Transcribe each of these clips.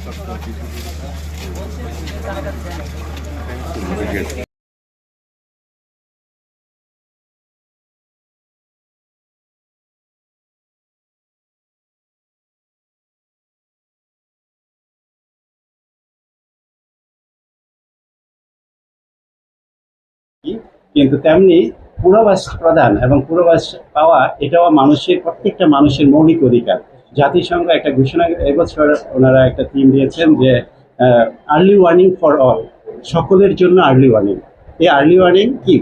কিন্তু তেমনি পূর্বাভাস প্রদান এবং পূর্বাভাস পাওয়া এটাও প্রত্যেকটা মানুষের মৌলিক অধিকার। জাতিসংঘ একটা ঘোষণা এবছর ওনারা একটা থিম দিয়েছেন যে আর্লি ওয়ার্নিং ফর অল, সকলের জন্য আর্লি ওয়ার্নিং। এই আর্লি ওয়ার্নিং কি?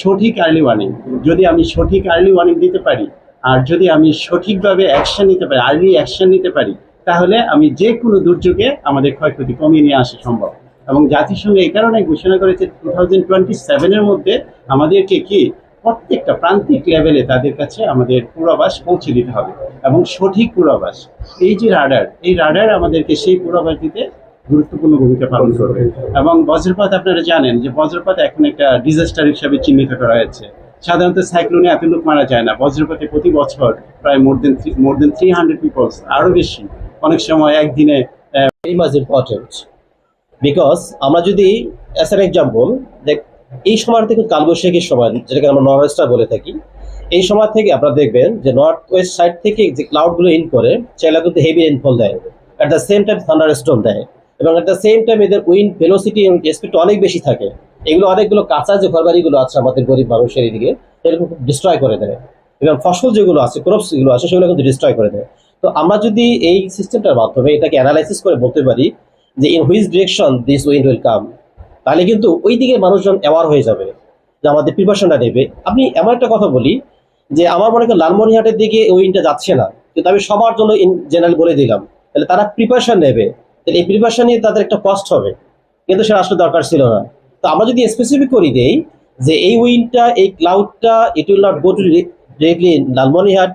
সঠিক আর্লি ওয়ার্নিং। যদি আমি সঠিক আর্লি ওয়ার্নিং দিতে পারি আর যদি আমি সঠিকভাবে অ্যাকশন নিতে পারি, আর্লি অ্যাকশন নিতে পারি, তাহলে আমি যে কোনো দুর্যোগে আমাদের ক্ষয়ক্ষতি কমিয়ে নিয়ে আসা সম্ভব। এবং জাতিসংঘ এই কারণে ঘোষণা করেছে 2027-এর মধ্যে আমাদেরকে কি প্রত্যেকটা প্রান্তিক লেভেলে তাদের কাছে আমাদের পূর্বাভাস পৌঁছে দিতে হবে এবং সঠিক পূর্বাভাস। এই যে রাডার, এই রাডার আমাদেরকে সেই পূর্বাভাস দিতে গুরুত্বপূর্ণ ভূমিকা পালন করবে। এবং বজ্রপাত, আপনারা জানেন যে বজ্রপাত এখন একটা ডিজাস্টার হিসাবে চিহ্নিত করা হয়েছে। সাধারণত সাইক্লোনে এত লোক মারা যায় না, বজ্রপাতে প্রতি বছর প্রায় মোর দেন 300 পিপলস, আরো বেশি, অনেক সময় একদিনে। very much important because আমরা যদি as an example দেখ, এই সময় থেকে কালবৈশাখীর সময় যেটাকে আমরা নর্থ ওয়েস্টার বলে থাকি, এই সময় থেকে আপনারা দেখবেন যে নর্থ ওয়েস্ট সাইড থেকে যে ক্লাউডগুলো ইন করে সেগুলো কিন্তু হেভি রেইনফল দেয়, at the same time thunderstorm দেয়, এবং অ্যাট দ্য সেম টাইম এদের উইন্ড ভেলোসিটি এবং স্পিড অনেক বেশি থাকে। এগুলো অনেকগুলো কাঁচা যে ঘরবাড়িগুলো আছে আমাদের গরিব মানুষের এদিকে, এরকম ডিস্ট্রয় করে দেয়, এবং ফসল যেগুলো আছে, ক্রপস যেগুলো আছে সেগুলো কিন্তু ডিস্ট্রয় করে দেয়। তো আমরা যদি এই সিস্টেমটার মাধ্যমে এটাকে অ্যানালাইসিস করে বলতে পারি যে in which direction this wind will come, তাহলে কিন্তু ওই দিকে মানুষজন অ্যাওয়ার হয়ে যাবে যে আমাদের প্রিপারেশনটা নেবে। আপনি এমন একটা কথা বলি যে আমার মনে করেন লালমনিরহাটের দিকে উইন্ডটা যাচ্ছে না, কিন্তু আমি সবার জন্য ইন জেনারেল বলে দিলাম, তাহলে তারা প্রিপারেশন নেবে, তাহলে এই প্রিপারেশন নিয়ে তাদের একটা কস্ট হবে, কিন্তু সেটা আসলে দরকার ছিল না। তো আমরা যদি স্পেসিফিক করে দেই যে এই উইন্ডটা, এই ক্লাউডটা, it will not go to directly in Lalmonirhat,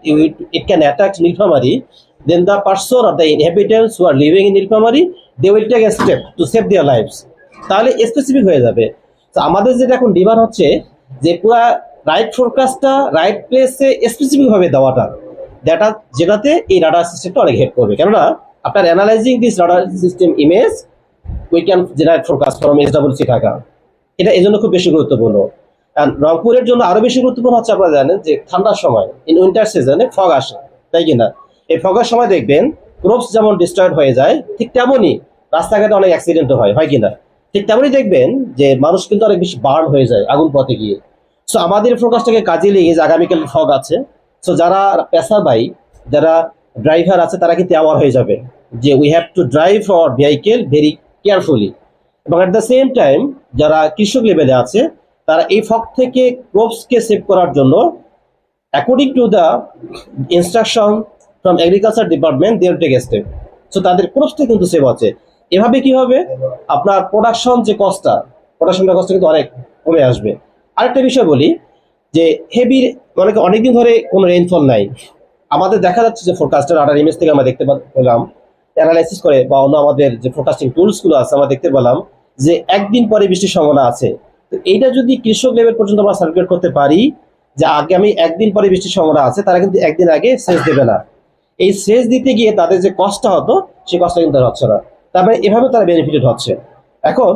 it can attack Nilphamari, then the person or the inhabitants who are living in Nilphamari, they will take a step to save their lives. তাহলে specific হয়ে যাবে। তো আমাদের যেটা এখন demand হচ্ছে যে পুরো রাইট ফোরকাস্টটা রাইট প্লেসে স্পেসিফিক ভাবে দেওয়াটা, যেটাতে এই রাডার সিস্টেমটা অনেক হেল্প করবে। কেননা after analysing this radar system image we can generate forecast from SWC Dhaka. এটা এই জন্য খুব বেশি গুরুত্বপূর্ণ। রংপুরের জন্য আরো বেশি গুরুত্বপূর্ণ হচ্ছে, আপনারা জানেন যে ঠান্ডার সময় ইন উইন্টার সিজনে ফগ আসে, তাই কিনা? এই ফগের সময় দেখবেন ক্রপস যেমন ডিস্ট্রয়েড হয়ে যায়, ঠিক তেমনই রাস্তাঘাটে অনেক অ্যাক্সিডেন্ট হয় কিনা? ঠিক তেমনই দেখবেন যে মানুষ কিন্তু অনেক বেশি বার্ন হয়ে যায় আগুন পথে গিয়ে। সো আমাদের ফোরকাস্টটাকে কাজে লেগে যে আগামীকাল ফগ আছে, সো যারা পেশাবাই, যারা ড্রাইভার আছে, তারা কিন্তু অ্যাওয়ার হয়ে যাবে যে we have to drive our vehicle very carefully. এবং অ্যাট দ্য সেম টাইম যারা কৃষক লেভেলে আছে, তারা এই ফগ থেকে ক্রপসকে সেভ করার জন্য according to the instruction from agriculture department they will take a step. So তাদের ক্রপসটা কিন্তু সেভ আছে। এভাবে কি হবে, আপনার প্রোডাকশনটা কস্টটা কিন্তু অনেক কমে আসবে। আরেকটা বিষয় বলি যে হেভি অনেকদিন ধরে কোনো রেইনফল নাই, আমাদের দেখা যাচ্ছে যে ফোরকাস্টের রাডার ইমেজ থেকে আমরা দেখতে পেলাম, অ্যানালাইসিস করে বা অন্য আমাদের যে ফোরকাস্টিং টুলসগুলো আছে আমরা দেখতে পেলাম যে একদিন পরে বৃষ্টির সম্ভাবনা আছে। তো এইটা যদি কৃষক লেভেল পর্যন্ত আমরা সার্কুলেট করতে পারি যে আগামী একদিন পরে বৃষ্টির সম্ভাবনা আছে, তারা কিন্তু একদিন আগে সেচ দেবে না। এই সেচ দিতে গিয়ে তাদের যে কষ্টটা হতো সেই কষ্টটা কিন্তু হচ্ছে না, তারপরে এভাবে তারা বেনিফিটেড হচ্ছে। এখন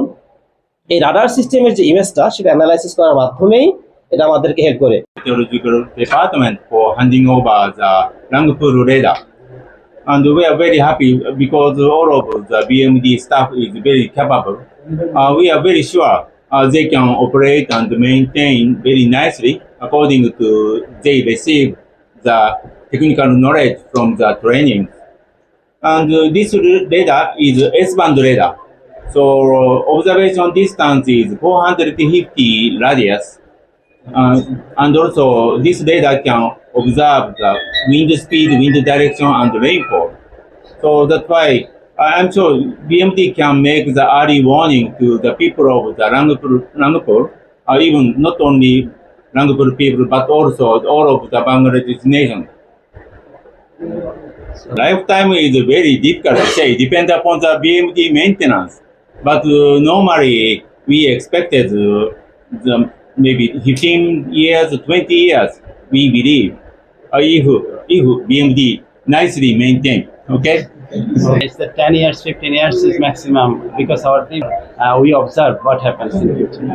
এই রাডার সিস্টেমের যে ইমেজটা, সেটা অ্যানালাইসিস করার মাধ্যমেই এটা আমাদেরকে হেল্প করে। Meteorological department for handing over the Rangpur radar, and we are very happy because all of the BMD staff is very capable. We are very sure they can operate and maintain very nicely according to they receive the technical knowledge from the training. And this radar is S-band radar. So observation distance is 450 radius. And also this radar can observe the wind speed, wind direction, and rainfall. So that's why I'm sure BMD can make the early warning to the people of the Rangpur, even not only Rangpur people, but also all of the Bangladesh nation. Lifetime is very difficult to say, depends upon the BMD maintenance. But normally we expected maybe 15 years, 20 years, we believe, if BMD nicely maintained. Okay? It's the 10 years, 15 years is maximum because our team, we observe what happens in future.